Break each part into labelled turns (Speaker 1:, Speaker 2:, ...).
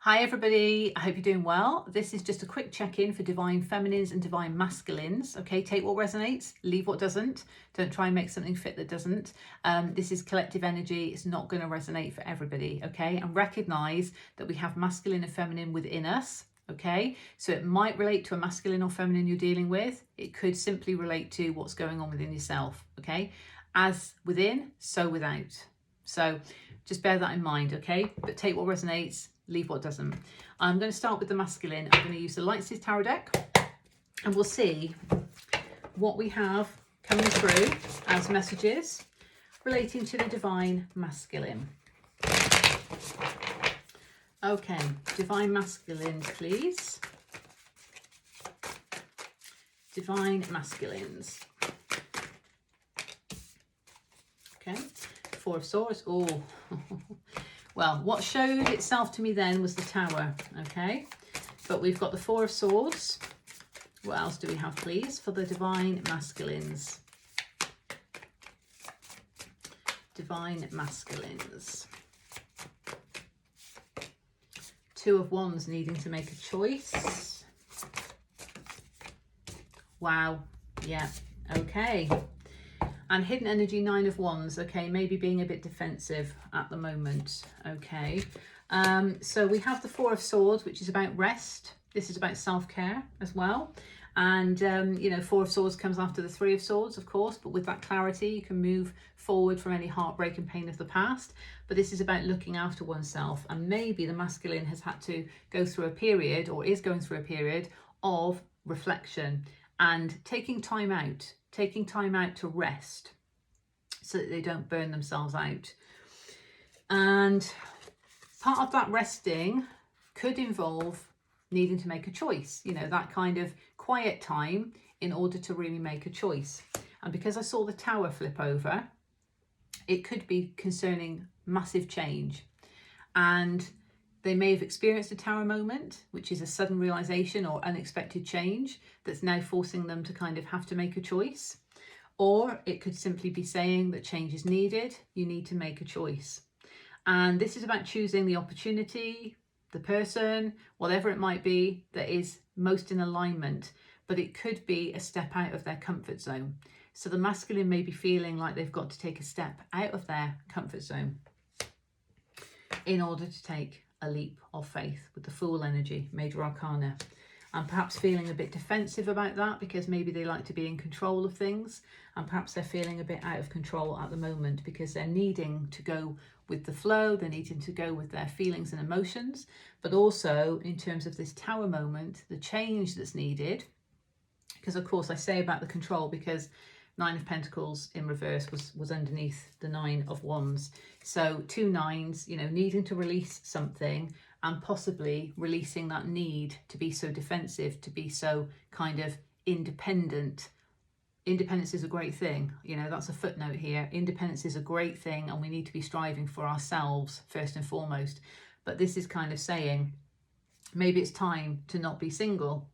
Speaker 1: Hi everybody, I hope you're doing well. This is just a quick check-in for divine feminines and divine masculines. Okay, take what resonates, leave what doesn't. Don't try and make something fit that doesn't. This is collective energy. It's not going to resonate for everybody, okay? And recognize that we have masculine and feminine within us, okay? So it might relate to a masculine or feminine you're dealing with. It could simply relate to what's going on within yourself, okay? As within, so without. So just bear that in mind, okay? But take what resonates, leave what doesn't. I'm going to start with the masculine. I'm going to use the Lights's Tarot deck and we'll see what we have coming through as messages relating to the divine masculine. Okay, divine masculines, please. Divine masculines. Okay, Four of Swords. Oh, well, what showed itself to me then was the Tower, okay? But we've got the Four of Swords. What else do we have, please, for the divine masculines? Divine masculines. Two of Wands, needing to make a choice. Wow, yeah, okay. And hidden energy, Nine of Wands, okay, maybe being a bit defensive at the moment, okay. So we have the Four of Swords, which is about rest. This is about self-care as well. And, you know, Four of Swords comes after the Three of Swords, of course, but with that clarity, you can move forward from any heartbreak and pain of the past. But this is about looking after oneself. And maybe the masculine has had to go through a period, or is going through a period of reflection and taking time out to rest so that they don't burn themselves out. And part of that resting could involve needing to make a choice, you know, that kind of quiet time in order to really make a choice. And because I saw the Tower flip over, it could be concerning massive change. And they may have experienced a Tower moment, which is a sudden realization or unexpected change that's now forcing them to kind of have to make a choice. Or it could simply be saying that change is needed. You need to make a choice. And this is about choosing the opportunity, the person, whatever it might be, that is most in alignment. But it could be a step out of their comfort zone. So the masculine may be feeling like they've got to take a step out of their comfort zone in order to take a leap of faith with the Fool energy, Major Arcana. And perhaps feeling a bit defensive about that because maybe they like to be in control of things, and perhaps they're feeling a bit out of control at the moment because they're needing to go with the flow, they're needing to go with their feelings and emotions, but also in terms of this Tower moment, the change that's needed. Because of course I say about the control because Nine of Pentacles in reverse was underneath the Nine of Wands. So two nines, you know, needing to release something and possibly releasing that need to be so defensive, to be so kind of independent. Independence is a great thing. You know, that's a footnote here. Independence is a great thing and we need to be striving for ourselves first and foremost. But this is kind of saying, maybe it's time to not be single.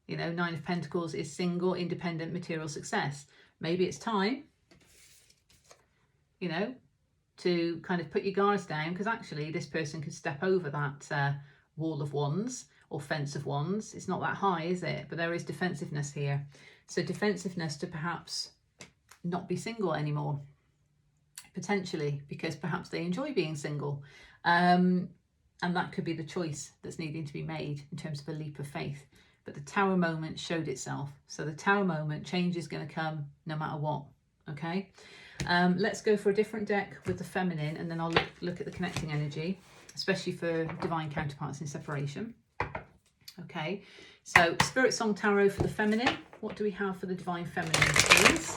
Speaker 1: You know, Nine of Pentacles is single, independent, material success. Maybe it's time, you know, to kind of put your guards down, because actually this person could step over that wall of wands or fence of wands. It's not that high, is it? But there is defensiveness here. So defensiveness to perhaps not be single anymore, potentially, because perhaps they enjoy being single. And that could be the choice that's needing to be made in terms of a leap of faith. But the Tower moment showed itself. So the Tower moment, change is going to come no matter what, okay? Let's go for a different deck with the feminine, and then I'll look at the connecting energy, especially for divine counterparts in separation. Okay, so Spirit Song Tarot for the feminine. What do we have for the divine feminine, please?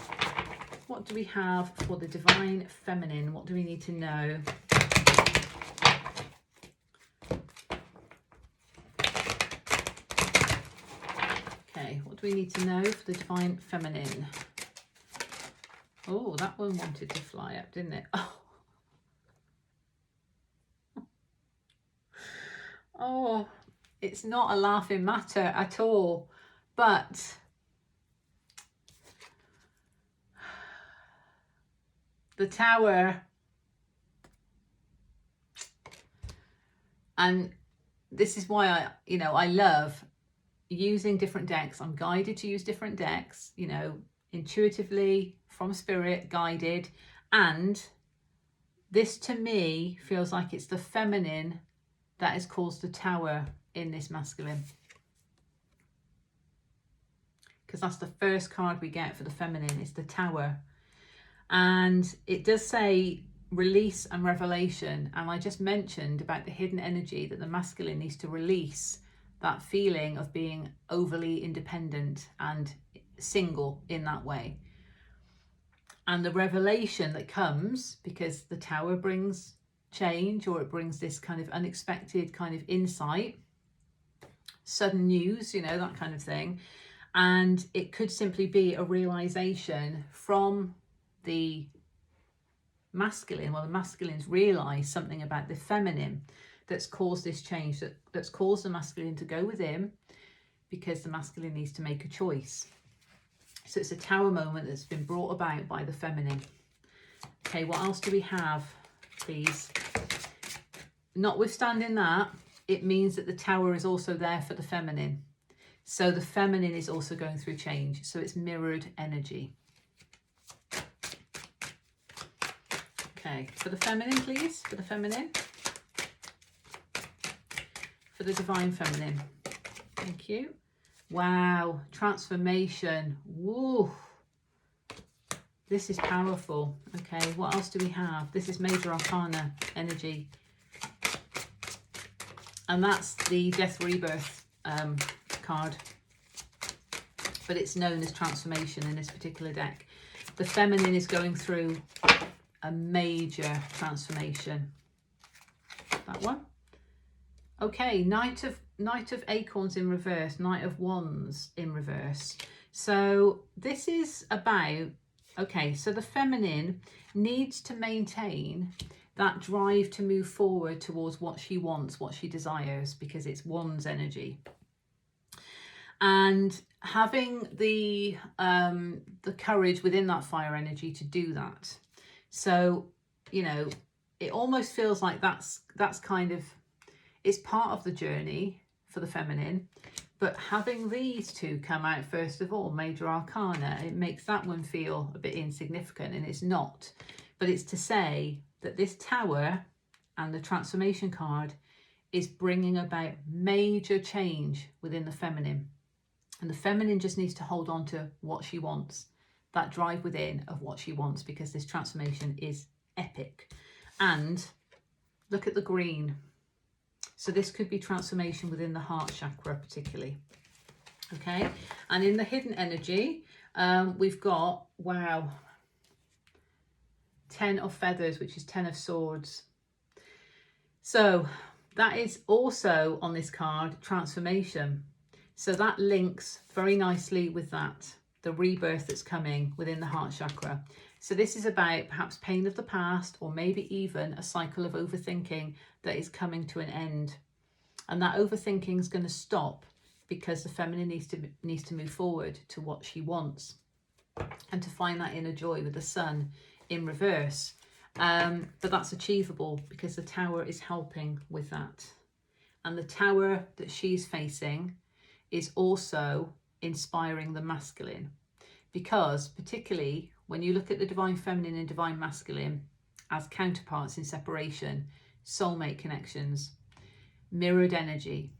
Speaker 1: What do we have for the divine feminine? What do we need to know? Okay, what do we need to know for the divine feminine? Oh, that one wanted to fly up, didn't it? Oh. Oh, it's not a laughing matter at all. But the Tower, and this is why I love using different decks. I'm guided to use different decks, intuitively from spirit, guided. And this to me feels like it's the feminine that has caused the Tower in this masculine. Because that's the first card we get for the feminine, is the Tower. And it does say release and revelation. And I just mentioned about the hidden energy that the masculine needs to release that feeling of being overly independent and single in that way. And the revelation that comes, because the Tower brings change, or it brings this kind of unexpected kind of insight, sudden news, that kind of thing. And it could simply be a realization from the masculine. Well, the masculines realize something about the feminine that's caused this change, that's caused the masculine to go within, because the masculine needs to make a choice. So it's a Tower moment that's been brought about by the feminine. Okay, what else do we have, please? Notwithstanding that, it means that the Tower is also there for the feminine. So the feminine is also going through change. So it's mirrored energy. Okay, for the feminine, please. For the feminine. For the divine feminine. Thank you. Wow, transformation. Woo. This is powerful. Okay, what else do we have? This is major arcana energy. And that's the death rebirth card. But it's known as transformation in this particular deck. The feminine is going through a major transformation. That one. Okay, Knight of Acorns in reverse, Knight of Wands in reverse. So this is about, okay, so the feminine needs to maintain that drive to move forward towards what she wants, what she desires, because it's Wands energy. And having the courage within that fire energy to do that. So, it almost feels like that's kind of, it's part of the journey for the feminine. But having these two come out first of all, major arcana, it makes that one feel a bit insignificant, and it's not. But it's to say that this Tower and the transformation card is bringing about major change within the feminine. And the feminine just needs to hold on to what she wants, that drive within of what she wants, because this transformation is epic. And look at the green. So this could be transformation within the heart chakra particularly. Okay, and in the hidden energy, we've got, wow, 10 of feathers, which is 10 of swords. So that is also on this card, transformation. So that links very nicely with that, the rebirth that's coming within the heart chakra. So this is about perhaps pain of the past, or maybe even a cycle of overthinking that is coming to an end. And that overthinking is going to stop, because the feminine needs to move forward to what she wants and to find that inner joy with the sun in reverse. But that's achievable because the Tower is helping with that. And the Tower that she's facing is also inspiring the masculine, because particularly when you look at the divine feminine and divine masculine as counterparts in separation, soulmate connections, mirrored energy,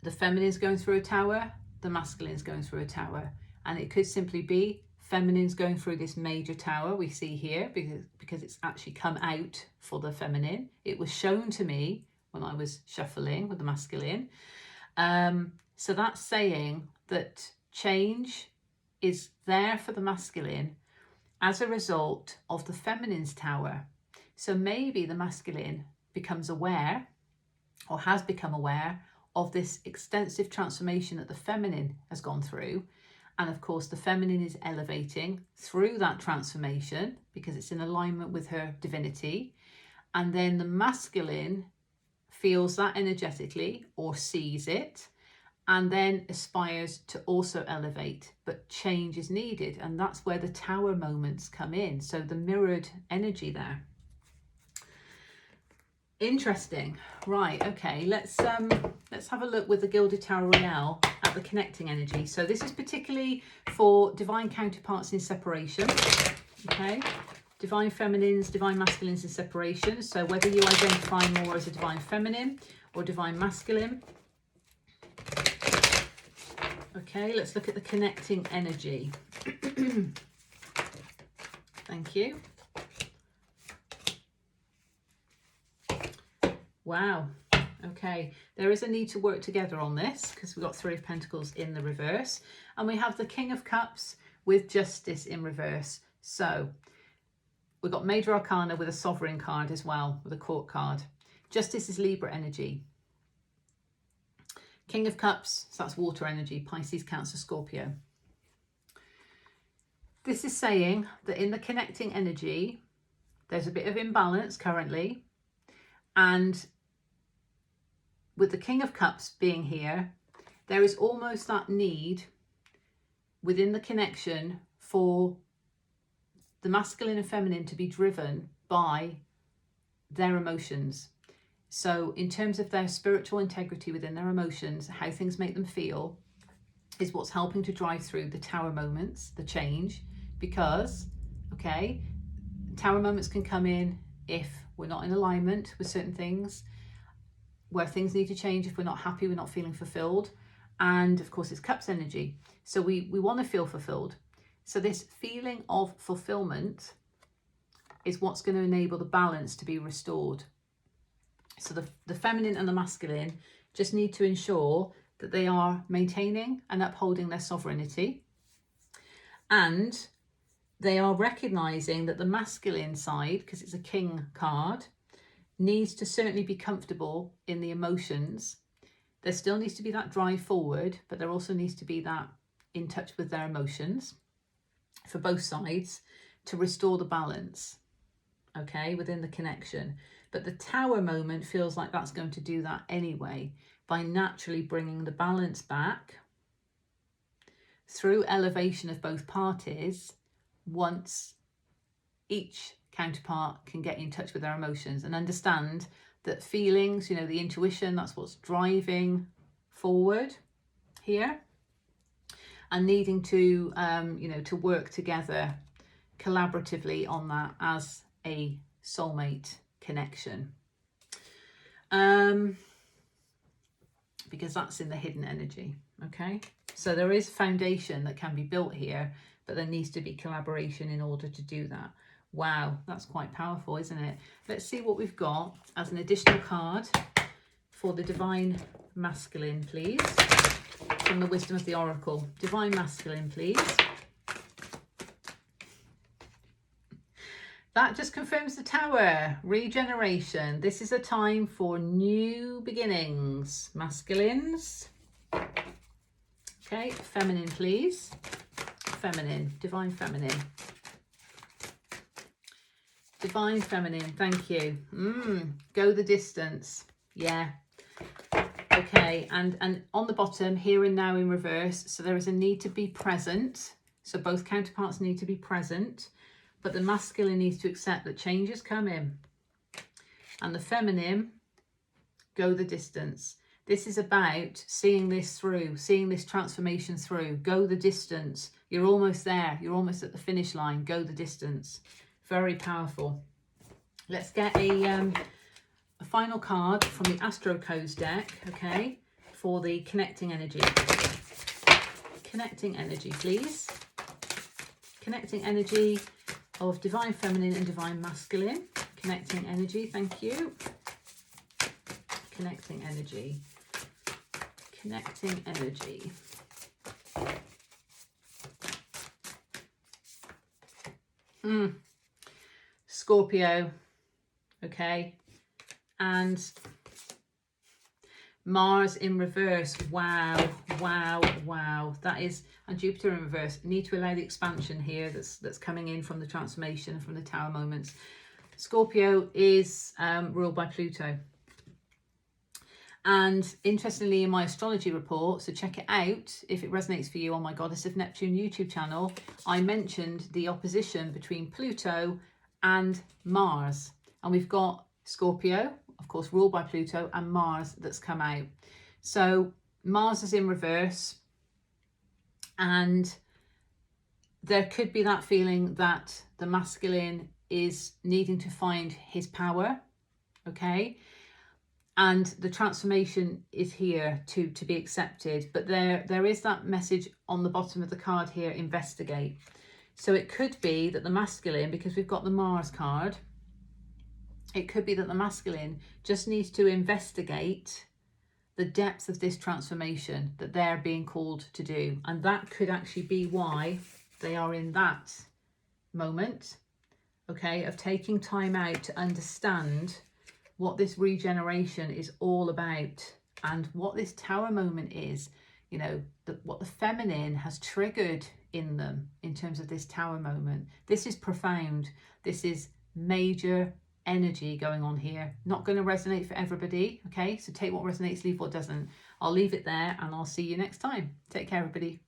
Speaker 1: the feminine is going through a Tower, the masculine is going through a Tower. And it could simply be feminine's going through this major Tower we see here, because it's actually come out for the feminine. It was shown to me when I was shuffling with the masculine. So that's saying that change is there for the masculine as a result of the feminine's Tower. So maybe the masculine becomes aware, or has become aware, of this extensive transformation that the feminine has gone through. And of course, the feminine is elevating through that transformation because it's in alignment with her divinity. And then the masculine feels that energetically, or sees it, and then aspires to also elevate, but change is needed. And that's where the Tower moments come in. So the mirrored energy there. Interesting. Right, okay, let's have a look with the Gilded Tower Royale at the connecting energy. So this is particularly for divine counterparts in separation. Okay, divine feminines, divine masculines in separation. So whether you identify more as a divine feminine or divine masculine. Okay, let's look at the connecting energy. Thank you. Wow. Okay, there is a need to work together on this because we've got Three of Pentacles in the reverse, and we have the King of Cups with Justice in reverse. So we've got Major Arcana with a Sovereign card as well, with a Court card. Justice is Libra energy. King of Cups, so that's water energy, Pisces, Cancer, Scorpio. This is saying that in the connecting energy, there's a bit of imbalance currently, and with the King of Cups being here, there is almost that need within the connection for the masculine and feminine to be driven by their emotions. So in terms of their spiritual integrity within their emotions, how things make them feel is what's helping to drive through the tower moments, the change, because, okay, tower moments can come in if we're not in alignment with certain things, where things need to change if we're not happy, we're not feeling fulfilled. And of course it's Cups energy. So we want to feel fulfilled. So this feeling of fulfillment is what's going to enable the balance to be restored. So the feminine and the masculine just need to ensure that they are maintaining and upholding their sovereignty. And they are recognizing that the masculine side, because it's a King card, needs to certainly be comfortable in the emotions. There still needs to be that drive forward, but there also needs to be that in touch with their emotions for both sides to restore the balance, okay, within the connection. But the tower moment feels like that's going to do that anyway, by naturally bringing the balance back through elevation of both parties once each counterpart can get in touch with their emotions and understand that feelings, you know, the intuition, that's what's driving forward here, and needing to, you know, to work together collaboratively on that as a soulmate connection. Because that's in the hidden energy, okay? So there is foundation that can be built here, but there needs to be collaboration in order to do that. Wow, that's quite powerful, isn't it? Let's see what we've got as an additional card for the Divine Masculine, please. From the Wisdom of the Oracle. Divine Masculine, please. That just confirms the Tower. Regeneration. This is a time for new beginnings. Masculines. Okay, feminine, please. Feminine. Divine Feminine. Divine Feminine, thank you. Go the distance. Yeah. Okay, and on the bottom, here and now in reverse. So there is a need to be present. So both counterparts need to be present. But the masculine needs to accept that change is coming. And the feminine, go the distance. This is about seeing this through, seeing this transformation through. Go the distance. You're almost there. You're almost at the finish line. Go the distance. Very powerful. Let's get a final card from the Astro Codes deck, okay, for the connecting energy. Connecting energy, please. Connecting energy of Divine Feminine and Divine Masculine. Connecting energy, thank you. Connecting energy. Connecting energy. Scorpio, okay, and Mars in reverse. Wow, wow, wow. That is, and Jupiter in reverse. Need to allow the expansion here that's coming in from the transformation, from the tower moments. Scorpio is ruled by Pluto. And interestingly, in my astrology report, so check it out if it resonates for you on my Goddess of Neptune YouTube channel, I mentioned the opposition between Pluto and Mars. And we've got Scorpio, of course, ruled by Pluto, and Mars that's come out. So Mars is in reverse, and there could be that feeling that the masculine is needing to find his power, okay? And the transformation is here to be accepted, but there is that message on the bottom of the card here, investigate. So it could be that the masculine, because we've got the Mars card, it could be that the masculine just needs to investigate the depth of this transformation that they're being called to do. And that could actually be why they are in that moment, okay, of taking time out to understand what this regeneration is all about, and what this Tower moment is, you know, what the feminine has triggered in them in terms of this Tower moment. This is profound. This is major energy going on here. Not going to resonate for everybody, okay? So take what resonates, leave what doesn't. I'll leave it there, and I'll see you next time. Take care, everybody.